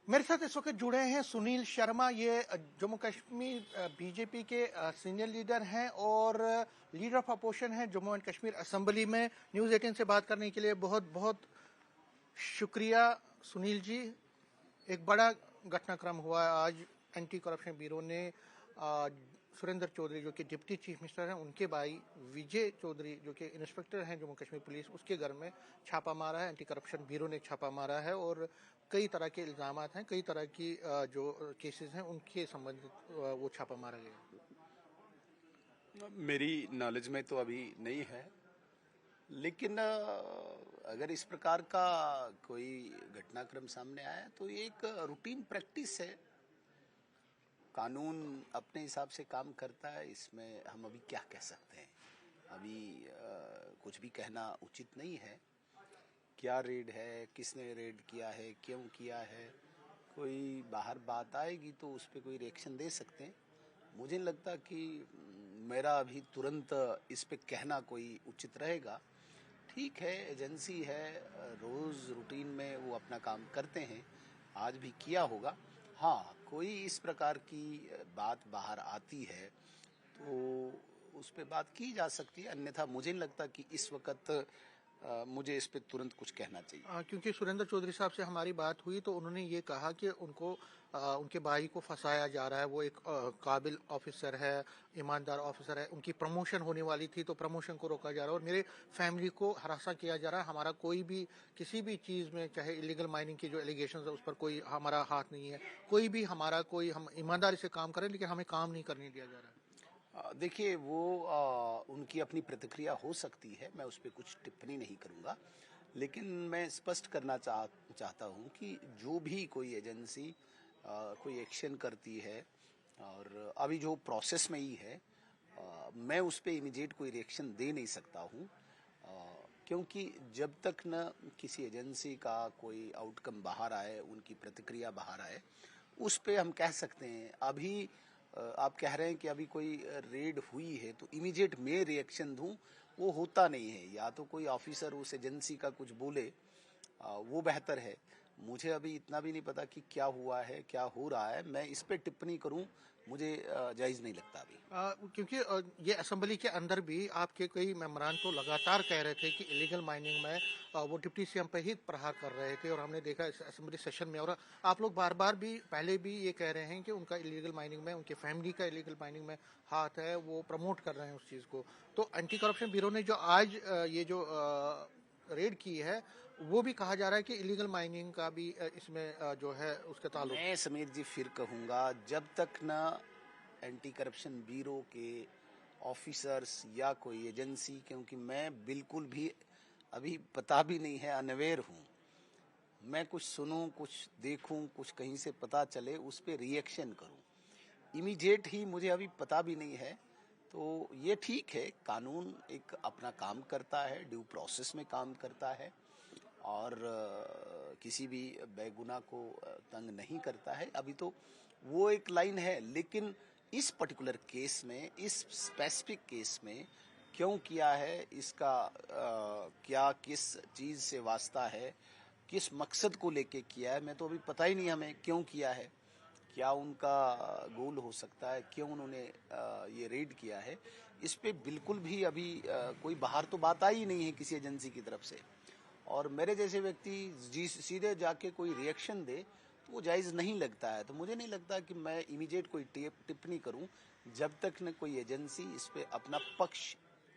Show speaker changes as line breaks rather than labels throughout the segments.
मेरे साथ इस वक्त जुड़े हैं सुनील शर्मा। ये जम्मू कश्मीर बीजेपी के सीनियर लीडर हैं और लीडर ऑफ अपोजिशन हैं जम्मू एंड कश्मीर असेंबली में। न्यूज़ 18 से बात करने के लिए बहुत बहुत शुक्रिया सुनील जी। एक बड़ा घटनाक्रम हुआ है आज। एंटी करप्शन ब्यूरो ने सुरेंद्र चौधरी जो कि डिप्टी चीफ मिनिस्टर हैं, उनके भाई विजय चौधरी जो कि इंस्पेक्टर हैं जम्मू कश्मीर पुलिस, उसके घर में छापा मारा है। एंटी करप्शन ब्यूरो ने छापा मारा है और कई तरह के इल्ज़ाम हैं, कई तरह की जो केसेस हैं उनके संबंधित वो छापा मारा गया।
मेरी नॉलेज में तो अभी नहीं है, लेकिन अगर इस प्रकार का कोई घटनाक्रम सामने आया तो ये एक रूटीन प्रैक्टिस है। कानून अपने हिसाब से काम करता है, इसमें हम अभी क्या कह सकते हैं। अभी कुछ भी कहना उचित नहीं है। क्या रेड है, किसने रेड किया है, क्यों किया है, कोई बाहर बात आएगी तो उस पर कोई रिएक्शन दे सकते हैं। मुझे नहीं लगता कि मेरा अभी तुरंत इस पे कहना कोई उचित रहेगा। ठीक है, एजेंसी है, रोज़ रूटीन में वो अपना काम करते हैं, आज भी किया होगा। हाँ, कोई इस प्रकार की बात बाहर आती है तो उस पर बात की जा सकती है, अन्यथा मुझे नहीं लगता कि इस वक्त मुझे इस पे तुरंत कुछ कहना चाहिए।
क्योंकि सुरेंद्र चौधरी साहब से हमारी बात हुई तो उन्होंने ये कहा कि उनको उनके भाई को फंसाया जा रहा है। वो एक काबिल ऑफिसर है, ईमानदार ऑफिसर है, उनकी प्रमोशन होने वाली थी तो प्रमोशन को रोका जा रहा है और मेरे फैमिली को हरासा किया जा रहा है। हमारा कोई भी किसी भी चीज़ में, चाहे इलीगल माइनिंग की जो एलिगेशन है उस पर कोई हमारा हाथ नहीं है, कोई भी हमारा कोई, हम ईमानदारी से काम करें लेकिन हमें काम नहीं करने दिया जा रहा है।
देखिए, वो उनकी अपनी प्रतिक्रिया हो सकती है, मैं उस पर कुछ टिप्पणी नहीं करूँगा। लेकिन मैं स्पष्ट करना चाहता हूँ कि जो भी कोई एजेंसी कोई एक्शन करती है और अभी जो प्रोसेस में ही है, मैं उस पर इमीडिएट कोई रिएक्शन दे नहीं सकता हूँ, क्योंकि जब तक न किसी एजेंसी का कोई आउटकम बाहर आए, उनकी प्रतिक्रिया बाहर आए, उस पे हम कह सकते हैं। अभी आप कह रहे हैं कि अभी कोई रेड हुई है तो इमीडिएट मैं रिएक्शन दूं, वो होता नहीं है। या तो कोई ऑफिसर उस एजेंसी का कुछ बोले, वो बेहतर है। मुझे अभी इतना भी नहीं पता कि क्या हुआ है, क्या हो रहा है, मैं इस पे टिप्पणी करूं, मुझे जायज़ नहीं लगता अभी।
क्योंकि ये असेंबली के अंदर भी आपके कई मेंबरान तो लगातार कह रहे थे कि इलीगल माइनिंग में वो डिप्टी सीएम पे ही प्रहार कर रहे थे और हमने देखा इस असेंबली सेशन में। और आप लोग बार बार भी पहले भी ये कह रहे हैं कि उनका इलीगल माइनिंग में, उनके फैमिली का इलीगल माइनिंग में हाथ है, वो प्रमोट कर रहे हैं उस चीज़ को। तो एंटी करप्शन ब्यूरो ने जो आज ये जो रेड की है, वो भी कहा जा रहा है कि इलीगल माइनिंग का भी इसमें जो है उसका ताल्लुक।
मैं समीर जी फिर कहूँगा, जब तक ना एंटी करप्शन ब्यूरो के ऑफिसर्स या कोई एजेंसी, क्योंकि मैं बिल्कुल भी अभी पता भी नहीं है, अनअवेयर हूँ, मैं कुछ सुनूं, कुछ देखूं, कुछ कहीं से पता चले, उस पे रिएक्शन करूं। इमीडिएट ही मुझे अभी पता भी नहीं है। तो ये ठीक है, कानून एक अपना काम करता है, ड्यू प्रोसेस में काम करता है और किसी भी बेगुनाह को तंग नहीं करता है। अभी तो वो एक लाइन है, लेकिन इस पर्टिकुलर केस में, इस स्पेसिफिक केस में क्यों किया है, इसका क्या किस चीज़ से वास्ता है, किस मकसद को लेके किया है, मैं तो अभी पता ही नहीं हमें क्यों किया है, क्या उनका गोल हो सकता है, क्यों उन्होंने ये रेड किया है। इस पे बिल्कुल भी अभी कोई बाहर तो बात आई नहीं है किसी एजेंसी की तरफ से। और मेरे जैसे व्यक्ति जी सीधे जाके कोई रिएक्शन दे तो वो जायज़ नहीं लगता है। तो मुझे नहीं लगता कि मैं इमीडिएट कोई टिप्पणी करूं जब तक न कोई एजेंसी इस पे अपना पक्ष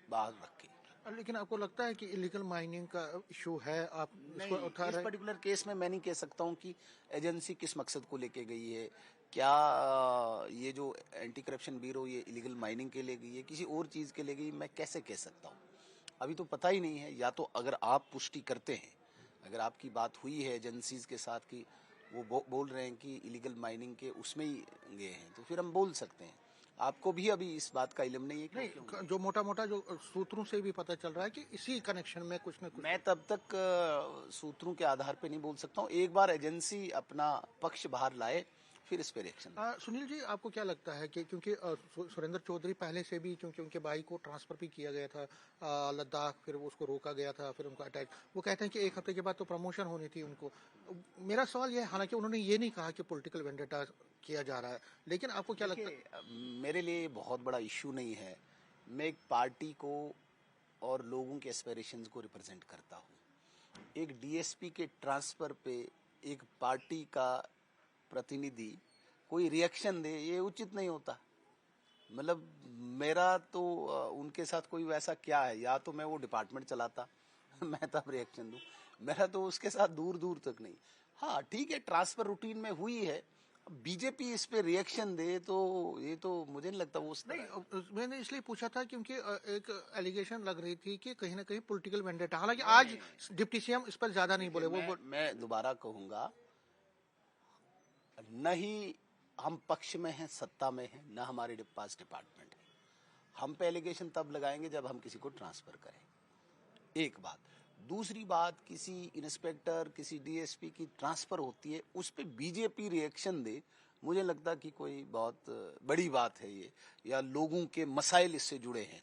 बाहर रखे।
लेकिन आपको लगता है कि इलीगल माइनिंग का इशू है, आप इसको
नहीं,
उठा
इस
रहे हैं?
पर्टिकुलर केस में मैं नहीं कह सकता हूँ कि एजेंसी किस मकसद को लेके गई है। क्या ये जो एंटी करप्शन ब्यूरो ये इलीगल माइनिंग के लिए गई है, किसी और चीज़ के लिए गई, मैं कैसे कह सकता हूँ, अभी तो पता ही नहीं है। या तो अगर आप पुष्टि करते हैं, अगर आपकी बात हुई है एजेंसीज के साथ कि वो बोल रहे हैं कि इलीगल माइनिंग के उसमें ही गए हैं, तो फिर हम बोल सकते हैं। आपको भी अभी इस बात का इल्म नहीं है कि
नहीं, जो मोटा मोटा जो सूत्रों से भी पता चल रहा है कि इसी कनेक्शन में कुछ न कुछ।
मैं तब तक सूत्रों के आधार पे नहीं बोल सकता हूँ। एक बार एजेंसी अपना पक्ष बाहर लाए, फिर इस पे रिएक्शन।
सुनील जी, आपको क्या लगता है कि क्योंकि सुरेंद्र चौधरी पहले से भी, क्योंकि उनके भाई को ट्रांसफर भी किया गया था लद्दाख, फिर उसको रोका गया था, फिर उनको अटैक, वो कहते हैं कि एक हफ्ते के बाद तो प्रमोशन होनी थी उनको। मेरा सवाल ये है, हालांकि उन्होंने ये नहीं कहा कि पॉलिटिकल वेंडेटा किया जा रहा है, लेकिन आपको क्या लगता है?
देखिए, मेरे लिए बहुत बड़ा इशू नहीं है। मैं एक पार्टी को और लोगों के एस्पिरेशंस को रिप्रेजेंट करता हूँ। एक डीएसपी के ट्रांसफर पे एक पार्टी का प्रतिनिधि कोई रिएक्शन दे, ये उचित नहीं होता। मतलब मेरा तो उनके साथ कोई वैसा क्या है, या तो मैं वो डिपार्टमेंट चलाता मैं तब रिएक्शन दूं, मेरा तो उसके साथ दूर दूर तक नहीं। हाँ ठीक है, ट्रांसफर रूटीन में हुई है, बीजेपी इस पे रिएक्शन दे तो ये तो मुझे नहीं लगता वो उस तरह
नहीं,
है।
मैंने इसलिए पूछा था क्योंकि एक एलिगेशन लग रही थी कि कहीं ना कहीं पॉलिटिकल वेंडेटा, हालांकि आज
नहीं,
डिप्टी सीएम इस पर ज्यादा नहीं
देखिए,
बोले,
मैं दोबारा कहूंगा, न ही हम पक्ष में हैं, सत्ता में हैं, न हमारे पास डिपार्टमेंट है। हम पे एलिगेशन तब लगाएंगे जब हम किसी को ट्रांसफर करें, एक बात। दूसरी बात, किसी इंस्पेक्टर, किसी डीएसपी की ट्रांसफर होती है, उस पे बीजेपी रिएक्शन दे, मुझे लगता कि कोई बहुत बड़ी बात है ये, या लोगों के मसाइल इससे जुड़े हैं।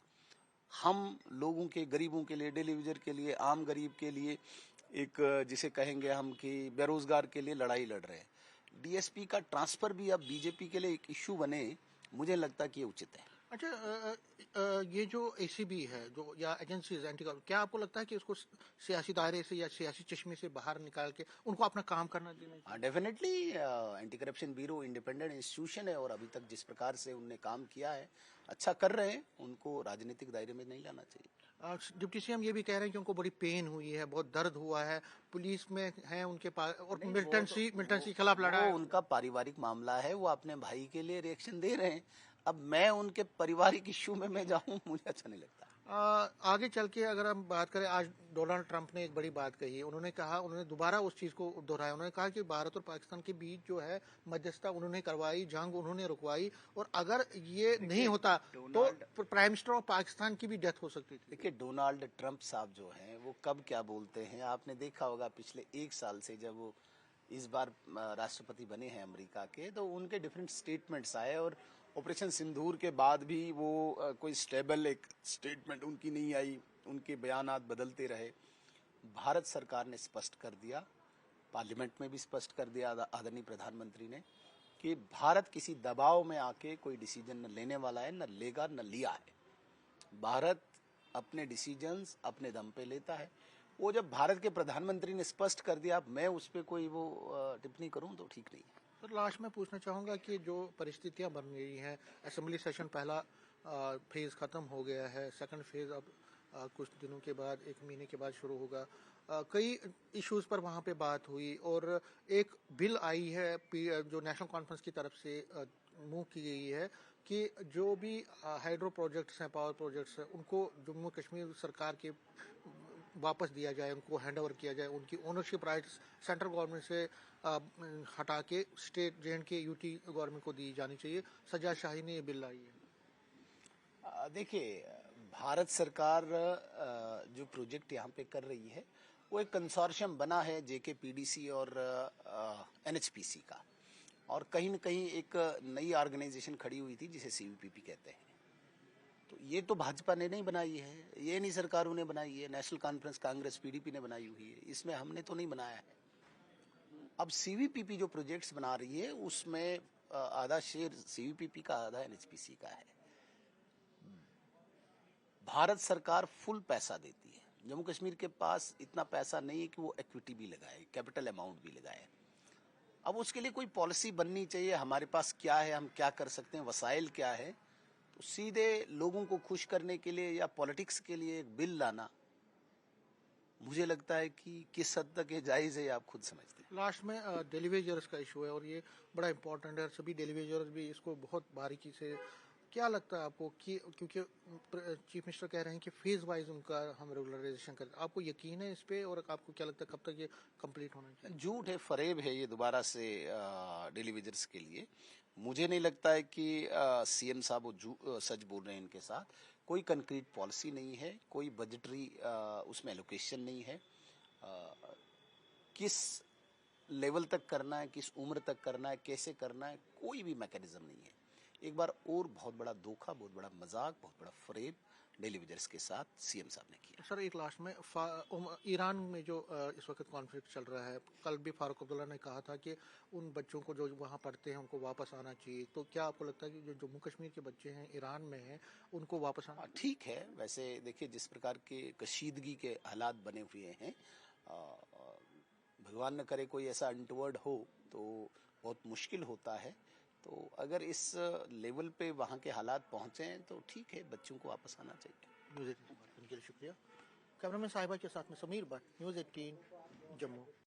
हम लोगों के, गरीबों के लिए, डेली यूजर के लिए, आम गरीब के लिए, एक जिसे कहेंगे हम कि बेरोजगार के लिए लड़ाई लड़ रहे हैं। डीएसपी का ट्रांसफर भी अब बीजेपी के लिए एक इश्यू बने, मुझे लगता कि ये उचित है।
अच्छा, ये जो एसीबी है, जो या एजेंसीज एंटी, क्या आपको लगता है कि इसको सियासी दायरे से या सियासी चश्मे से बाहर निकाल के उनको अपना काम करना देना चाहिए?
हाँ definitely, anti corruption bureau independent institution है, और अभी तक जिस प्रकार से उनने काम किया है, अच्छा कर रहे हैं, उनको राजनीतिक दायरे में नहीं लाना चाहिए।
डिप्टी सीएम ये भी कह रहे हैं कि उनको बड़ी पेन हुई है, बहुत दर्द हुआ है, पुलिस में है उनके पास, और
नहीं,
मिलिटेंसी के खिलाफ लड़ा
वो
है।
उनका पारिवारिक मामला है, वो अपने भाई के लिए रिएक्शन दे रहे हैं। अब मैं उनके पारिवारिक इश्यू में मैं जाऊं, मुझे अच्छा नहीं लगता।
आगे चल के अगर हम बात करें, आज डोनाल्ड ट्रंप ने एक बड़ी बात कही है, उन्होंने कहा, उन्होंने दोबारा उस चीज को दोहराया, उन्होंने कहा कि भारत और पाकिस्तान के बीच जो है मध्यस्थता उन्होंने करवाई, जंग उन्होंने रुकवाई, और अगर ये नहीं होता तो प्राइम मिनिस्टर ऑफ पाकिस्तान की भी डेथ हो सकती थी।
देखिए, डोनाल्ड ट्रंप साहब जो हैं वो कब क्या बोलते हैं आपने देखा होगा। पिछले एक साल से जब वो इस बार राष्ट्रपति बने हैं अमेरिका के, तो उनके डिफरेंट स्टेटमेंट्स आए, और ऑपरेशन सिंदूर के बाद भी वो कोई स्टेबल एक स्टेटमेंट उनकी नहीं आई, उनके बयानात बदलते रहे। भारत सरकार ने स्पष्ट कर दिया, पार्लियामेंट में भी स्पष्ट कर दिया आदरणीय प्रधानमंत्री ने, कि भारत किसी दबाव में आके कोई डिसीजन न लेने वाला है, न लेगा, न लिया है। भारत अपने डिसीजंस अपने दम पे लेता है। वो जब भारत के प्रधानमंत्री ने स्पष्ट कर दिया, अब मैं उस पर कोई वो टिप्पणी करूं तो ठीक नहीं है।
तो लास्ट में पूछना चाहूंगा कि जो परिस्थितियां बन रही हैं, असेंबली सेशन पहला फेज खत्म हो गया है, सेकंड फेज अब कुछ दिनों के बाद, एक महीने के बाद शुरू होगा। कई इश्यूज पर वहां पे बात हुई, और एक बिल आई है जो नेशनल कॉन्फ्रेंस की तरफ से मूव की गई है कि जो भी हाइड्रो प्रोजेक्ट्स हैं, पावर प्रोजेक्ट्स हैं, उनको जम्मू कश्मीर सरकार के वापस दिया जाए, उनको हैंड ओवर किया जाए, उनकी ओनरशिप राइट्स सेंट्रल गवर्नमेंट से हटा के स्टेट जे.एंड.के यूटी गवर्नमेंट को दी जानी चाहिए। सज्जाद शाही ने ये बिल लाई है।
देखिए, भारत सरकार जो प्रोजेक्ट यहाँ पे कर रही है, वो एक कंसोर्शियम बना है जेकेपीडीसी और एनएचपीसी का, और कहीं न कहीं एक नई ऑर्गेनाइजेशन खड़ी हुई थी जिसे सीवीपीपी कहते हैं। तो ये तो भाजपा ने नहीं बनाई है, ये नहीं सरकारों ने बनाई है, नेशनल कॉन्फ्रेंस कांग्रेस पीडीपी ने बनाई हुई है, इसमें हमने तो नहीं बनाया है। अब सीवीपीपी जो प्रोजेक्ट्स बना रही है, उसमें आधा शेयर सीवीपीपी का, आधा एनएचपीसी का है। भारत सरकार फुल पैसा देती है, जम्मू कश्मीर के पास इतना पैसा नहीं है कि वो इक्विटी भी लगाए, कैपिटल अमाउंट भी लगाए। अब उसके लिए कोई पॉलिसी बननी चाहिए, हमारे पास क्या है, हम क्या कर सकते हैं, वसाइल क्या है। तो सीधे लोगों को खुश करने के लिए या पॉलिटिक्स के लिए एक बिल लाना, मुझे लगता है कि किस हद तक ये जायज़ है, आप खुद समझते हैं।
लास्ट में डेलीवेजर्स का इशू है, और ये बड़ा इंपॉर्टेंट है, सभी डेलीवेजर्स भी इसको बहुत बारीकी से, क्या लगता है आपको कि क्योंकि चीफ मिनिस्टर कह रहे हैं कि फेज वाइज उनका हम रेगुलराइजेशन करें, आपको यकीन है इस पे, और आपको क्या लगता है कब तक ये कंप्लीट होना चाहिए?
झूठ है, फरेब है ये दोबारा से डेलीवेजर्स के लिए। मुझे नहीं लगता है कि सीएम साहब वो सच बोल रहे हैं इनके साथ। कोई कंक्रीट पॉलिसी नहीं है, कोई बजटरी उसमें एलोकेशन नहीं है। किस लेवल तक करना है, किस उम्र तक करना है, कैसे करना है, कोई भी मैकेनिज्म नहीं है। एक बार और बहुत बड़ा धोखा, बहुत बड़ा मजाक, बहुत बड़ा फरेब डेली वेजर्स के साथ सीएम साहब ने किया।
सर एक लास्ट में ईरान में जो इस वक्त कॉन्फ्लिक्ट चल रहा है, कल भी फारूक अब्दुल्ला ने कहा था कि उन बच्चों को जो वहाँ पढ़ते हैं उनको वापस आना चाहिए, तो क्या आपको लगता है कि जो जम्मू कश्मीर के बच्चे हैं ईरान में हैं उनको वापस आना?
ठीक है, वैसे देखिए जिस प्रकार के कशीदगी के हालात बने हुए हैं, भगवान न करे कोई ऐसा अनटवर्ड हो तो बहुत मुश्किल होता है। तो अगर इस लेवल पे वहाँ के हालात पहुँचे हैं तो ठीक है, बच्चों को वापस आना चाहिए।
न्यूज़ 18 से बात करने के लिए शुक्रिया। कैमरामैन साहिबा के साथ में समीर भट्ट, न्यूज़ 18 जम्मू।